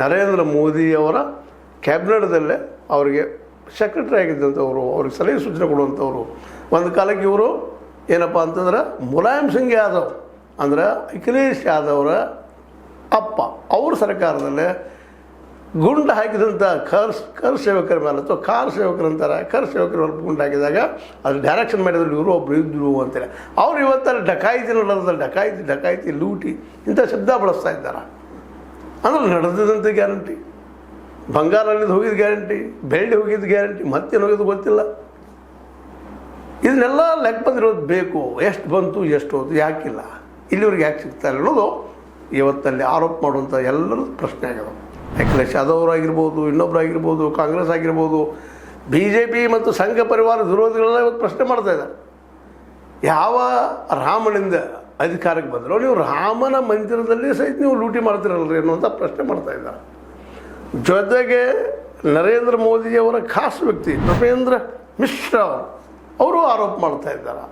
ನರೇಂದ್ರ ಮೋದಿಯವರ ಕ್ಯಾಬಿನೆಟ್ದಲ್ಲೇ ಅವರಿಗೆ ಸೆಕ್ರೆಟರಿ ಆಗಿದ್ದಂಥವ್ರು, ಅವ್ರಿಗೆ ಸಲಹೆ ಸೂಚನೆ ಕೊಡುವಂಥವ್ರು. ಒಂದು ಕಾಲಕ್ಕೆ ಇವರು ಏನಪ್ಪ ಅಂತಂದ್ರೆ ಮುಲಾಯಂ ಸಿಂಗ್ ಯಾದವ್ ಅಂದ್ರೆ ಅಖಿಲೇಶ್ ಯಾದವ್ರ ಅಪ್ಪ, ಅವ್ರ ಸರ್ಕಾರದಲ್ಲೇ ಗುಂಡು ಹಾಕಿದಂಥ ಕರ್ ಸೇವಕರ ಮೇಲೆ ಅಥವಾ ಕಾರ್ ಸೇವಕರಂತಾರೆ, ಕರ್ ಸೇವಕರ ಮೇಲೆ ಗುಂಡು ಹಾಕಿದಾಗ ಅದು ಡೈರೆಕ್ಷನ್ ಮಾಡಿದ್ರು ಇವರು ಒಬ್ಬರು ಇದ್ದರು ಅಂತೇಳಿ. ಅವ್ರು ಇವತ್ತಲ್ಲಿ ಡಕಾಯಿತಿ ನಡೆದಲ್ಲಿ ಡಕಾಯಿತಿ ಲೂಟಿ ಇಂಥ ಶಬ್ದ ಬಳಸ್ತಾ ಇದ್ದಾರೆ. ಅಂದ್ರೆ ನಡೆದಿದ್ದಂಥ ಗ್ಯಾರಂಟಿ, ಬಂಗಾರಲ್ಲಿದ್ದು ಹೋಗಿದ್ದು ಗ್ಯಾರಂಟಿ, ಬೆಳ್ಳಿ ಹೋಗಿದ್ದು ಗ್ಯಾರಂಟಿ, ಮತ್ತೇನು ಹೋಗಿದ್ದು ಗೊತ್ತಿಲ್ಲ. ಇದನ್ನೆಲ್ಲ ಲೆಕ್ಕ ಬಂದಿರೋದು ಬೇಕು. ಎಷ್ಟು ಬಂತು, ಎಷ್ಟು ಹೋಯ್ತು, ಯಾಕಿಲ್ಲ, ಇಲ್ಲಿವ್ರಿಗೆ ಯಾಕೆ ಸಿಗ್ತಾ ಇಲ್ಲ ಅನ್ನೋದು ಇವತ್ತಲ್ಲಿ ಆರೋಪ ಮಾಡುವಂಥ ಎಲ್ಲರೂ ಪ್ರಶ್ನೆ ಆಗ್ಯಾವ. ಅಖಿಲೇಶ್ ಯಾದವ್ ಆಗಿರ್ಬೋದು, ಇನ್ನೊಬ್ಬರಾಗಿರ್ಬೋದು, ಕಾಂಗ್ರೆಸ್ ಆಗಿರ್ಬೋದು, BJP ಮತ್ತು ಸಂಘ ಪರಿವಾರ ವಿರೋಧಿಗಳೆಲ್ಲ ಇವತ್ತು ಪ್ರಶ್ನೆ ಮಾಡ್ತಾ ಇದ್ದಾರೆ. ಯಾವ ರಾಮನಿಂದ ಅಧಿಕಾರಕ್ಕೆ ಬಂದರೂ ನೀವು ರಾಮನ ಮಂದಿರದಲ್ಲಿ ಸಹಿತ ನೀವು ಲೂಟಿ ಮಾಡ್ತೀರಲ್ರಿ ಅನ್ನುವಂಥ ಪ್ರಶ್ನೆ ಮಾಡ್ತಾ ಇದ್ದಾರೆ. ಜೊತೆಗೆ ನರೇಂದ್ರ ಮೋದಿಯವರ ಖಾಸ್ ವ್ಯಕ್ತಿ ನೃಪೇಂದ್ರ ಮಿಶ್ರಾ ಅವರು ಆರೋಪ ಮಾಡ್ತಾ ಇದ್ದಾರೆ.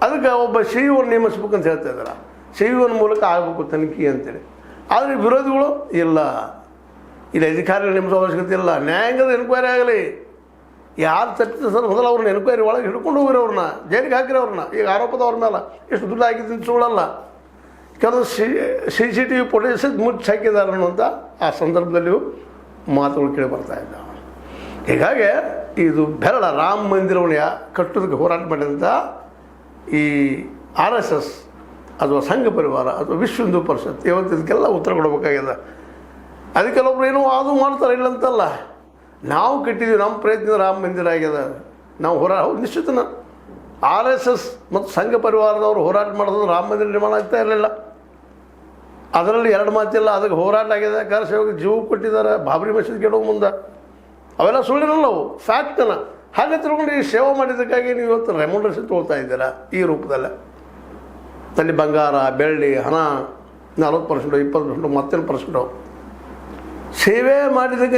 ಅದಕ್ಕೆ ಒಬ್ಬ CEO ನೇಮಿಸ್ಬೇಕಂತ ಹೇಳ್ತಾ ಇದ್ದಾರೆ. CEO ಮೂಲಕ ಆಗಬೇಕು ತನಿಖೆ ಅಂತೇಳಿ. ಆದರೆ ವಿರೋಧಿಗಳು ಇಲ್ಲ, ಇಲ್ಲಿ ಅಧಿಕಾರಿಗಳು ನೇಮಿಸೋ ಅವಶ್ಯಕತೆ ಇಲ್ಲ, ನ್ಯಾಯಾಂಗದ ಎನ್ಕ್ವೈರಿ ಆಗಲಿ. ಯಾರು ತಪ್ಪಿದ ಸರ್ ಮೊದಲು ಅವ್ರನ್ನ ಎನ್ಕ್ವೈರಿ ಒಳಗೆ ಹಿಡ್ಕೊಂಡು ಹೋಗಿರೋ ಅವ್ರನ್ನ ಜೈಲಿಗೆ ಹಾಕಿರೋ ಅವ್ರನ್ನ. ಈಗ ಆರೋಪದವ್ರ ಮೇಲೆ ಎಷ್ಟು ದುಡ್ಡು ಹಾಕಿದ್ದು ಸುಳ್ಳಲ್ಲ. ಕೆಲವು CCTV ಫುಟೇಜ್ ಮುಚ್ಚಿ ಹಾಕಿದ್ದಾರೆ ಅನ್ನುವಂಥ ಆ ಸಂದರ್ಭದಲ್ಲಿಯೂ ಮಾತುಗಳು ಕೇಳಿ ಬರ್ತಾ ಇದ್ದಾವೆ. ಹೀಗಾಗಿ ಇದು ಬೆರಳ ರಾಮ ಮಂದಿರವನ್ನು ಕಟ್ಟೋದಕ್ಕೆ ಹೋರಾಟ ಮಾಡಿದಂಥ ಈ RSS ಅಥವಾ ಸಂಘ ಪರಿವಾರ ಅಥವಾ ವಿಶ್ವ ಹಿಂದೂ ಪರಿಷತ್ ಇವತ್ತು ಇದಕ್ಕೆಲ್ಲ ಉತ್ತರ ಕೊಡಬೇಕಾಗಿದೆ. ಅದಕ್ಕೆ ಕೆಲವೊಬ್ರು ಏನೋ ಅದು ಮಾಡ್ತಾರೆ, ಇಲ್ಲಂತಲ್ಲ. ನಾವು ಕಟ್ಟಿದ್ದೀವಿ, ನಮ್ಮ ಪ್ರಯತ್ನ ರಾಮ ಮಂದಿರ ಆಗ್ಯದ. ನಾವು ನಿಶ್ಚಿತನ RSS ಮತ್ತು ಸಂಘ ಪರಿವಾರದವರು ಹೋರಾಟ ಮಾಡೋದು ರಾಮ ಮಂದಿರ ನಿರ್ಮಾಣ ಆಗ್ತಾ ಇರಲಿಲ್ಲ. ಅದರಲ್ಲಿ ಎರಡು ಮಾತಿಲ್ಲ. ಅದಕ್ಕೆ ಹೋರಾಟ ಆಗಿದೆ, ಸೇವಕ ಜೀವ ಕೊಟ್ಟಿದ್ದಾರೆ ಬಾಬರಿ ಮಸೀದಿ ಕೆಡೋ ಮುಂದೆ. ಅವೆಲ್ಲ ಸುಳ್ಳಿನಲ್ಲ, ಅವು ಫ್ಯಾಕ್ಟನ. ಹಾಗೆ ತಿಳ್ಕೊಂಡು ಈ ಸೇವೆ ಮಾಡಿದ್ದಕ್ಕಾಗಿ ನೀವು ಇವತ್ತು ರೆಮ್ಯುನರೇಷನ್ ತೊಗೊಳ್ತಾ ಇದ್ದೀರಾ ಈ ರೂಪದಲ್ಲೇ. ಅಲ್ಲಿ ಬಂಗಾರ, ಬೆಳ್ಳಿ, ಹಣ 40%, 20%, ಮತ್ತೇನು ಪರ್ಸೆಂಟು ಸೇವೆ ಮಾಡಿದ್ದಕ್ಕೆ